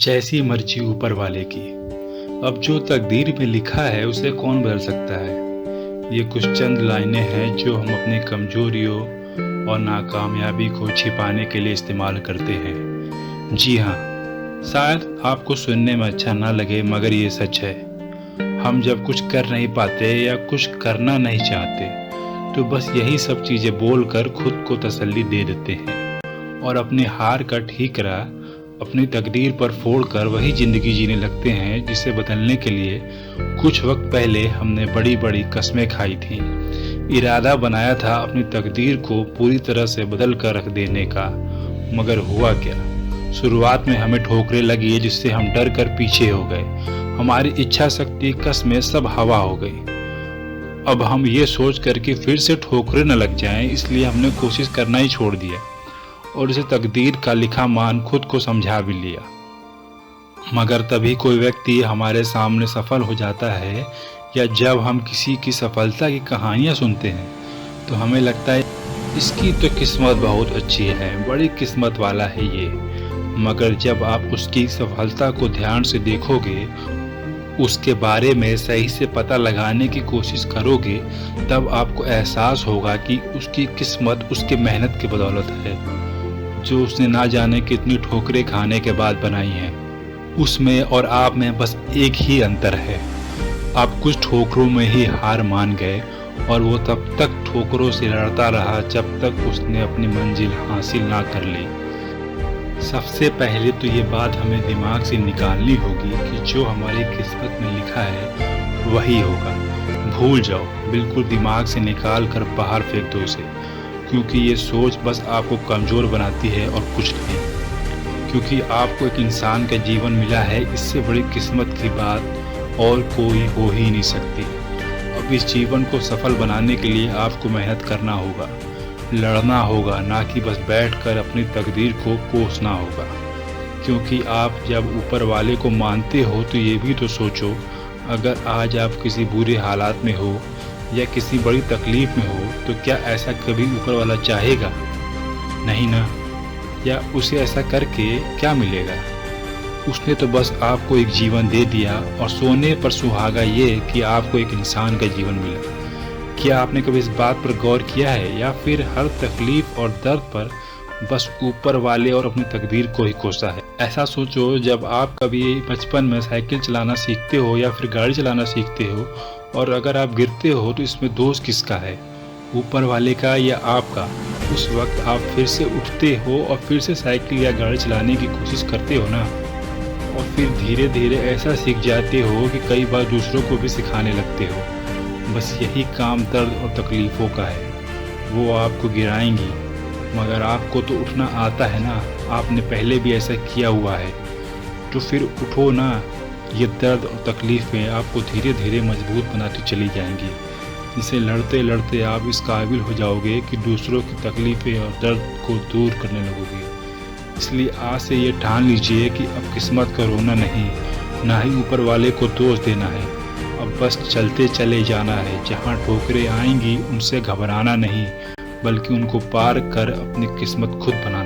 जैसी मर्जी ऊपर वाले की। अब जो तकदीर में लिखा है उसे कौन बदल सकता है। ये कुछ चंद लाइनें हैं जो हम अपनी कमजोरियों और नाकामयाबी को छिपाने के लिए इस्तेमाल करते हैं। जी हाँ, शायद आपको सुनने में अच्छा ना लगे मगर ये सच है। हम जब कुछ कर नहीं पाते या कुछ करना नहीं चाहते तो बस यही सब चीज़ें बोलकर खुद को तसल्ली दे देते हैं और अपनी हार का ठीकरा अपनी तकदीर पर फोड़कर वही ज़िंदगी जीने लगते हैं जिसे बदलने के लिए कुछ वक्त पहले हमने बड़ी बड़ी कस्में खाई थी। इरादा बनाया था अपनी तकदीर को पूरी तरह से बदल कर रख देने का, मगर हुआ क्या। शुरुआत में हमें ठोकरें लगी जिससे हम डर कर पीछे हो गए। हमारी इच्छा शक्ति कस्में सब हवा हो गई। अब हम ये सोच कर कि फिर से ठोकरें न लग जाएं, इसलिए हमने कोशिश करना ही छोड़ दिया और इसे तकदीर का लिखा मान खुद को समझा भी लिया। मगर तभी कोई व्यक्ति हमारे सामने सफल हो जाता है या जब हम किसी की सफलता की कहानियां सुनते हैं तो हमें लगता है इसकी तो किस्मत बहुत अच्छी है, बड़ी किस्मत वाला है ये। मगर जब आप उसकी सफलता को ध्यान से देखोगे, उसके बारे में सही से पता लगाने की कोशिश करोगे, तब आपको एहसास होगा कि उसकी किस्मत उसकी मेहनत की बदौलत है जो उसने ना जाने कितनी ठोकरें खाने के बाद बनाई हैं। उसमें और आप में बस एक ही अंतर है, आप कुछ ठोकरों में ही हार मान गए और वो तब तक ठोकरों से लड़ता रहा जब तक उसने अपनी मंजिल हासिल ना कर ली। सबसे पहले तो ये बात हमें दिमाग से निकालनी होगी कि जो हमारी किस्मत में लिखा है वही होगा। भूल जाओ, बिल्कुल दिमाग से निकाल कर बाहर फेंक दो उसे, क्योंकि ये सोच बस आपको कमज़ोर बनाती है और कुछ नहीं। क्योंकि आपको एक इंसान का जीवन मिला है, इससे बड़ी किस्मत की बात और कोई हो ही नहीं सकती। अब इस जीवन को सफल बनाने के लिए आपको मेहनत करना होगा, लड़ना होगा, ना कि बस बैठकर अपनी तकदीर को कोसना होगा। क्योंकि आप जब ऊपर वाले को मानते हो तो ये भी तो सोचो, अगर आज आप किसी बुरे हालात में हो या किसी बड़ी तकलीफ में हो तो क्या ऐसा कभी ऊपर वाला चाहेगा? नहीं ना। या उसे ऐसा करके क्या मिलेगा? उसने तो बस आपको एक जीवन दे दिया और सोने पर सुहागा ये कि आपको एक इंसान का जीवन मिला। क्या आपने कभी इस बात पर गौर किया है या फिर हर तकलीफ और दर्द पर बस ऊपर वाले और अपनी तकदीर को ही कोसा है? ऐसा सोचो, जब आप कभी बचपन में साइकिल चलाना सीखते हो या फिर गाड़ी चलाना सीखते हो और अगर आप गिरते हो तो इसमें दोष किसका है, ऊपर वाले का या आपका? उस वक्त आप फिर से उठते हो और फिर से साइकिल या गाड़ी चलाने की कोशिश करते हो ना, और फिर धीरे धीरे ऐसा सीख जाते हो कि कई बार दूसरों को भी सिखाने लगते हो। बस यही काम दर्द और तकलीफ़ों का है। वो आपको गिराएंगी मगर आपको तो उठना आता है ना, आपने पहले भी ऐसा किया हुआ है, तो फिर उठो ना। ये दर्द और तकलीफ़ें आपको धीरे धीरे मजबूत बनाती चली जाएंगी, जिसे लड़ते लड़ते आप इस काबिल हो जाओगे कि दूसरों की तकलीफ़ें और दर्द को दूर करने लगोगे। इसलिए आज से ये ठान लीजिए कि अब किस्मत का रोना नहीं, ना ही ऊपर वाले को दोष देना है। अब बस चलते चले जाना है। जहाँ ठोकरें आएंगी उनसे घबराना नहीं, बल्कि उनको पार कर अपनी किस्मत खुद बनाना।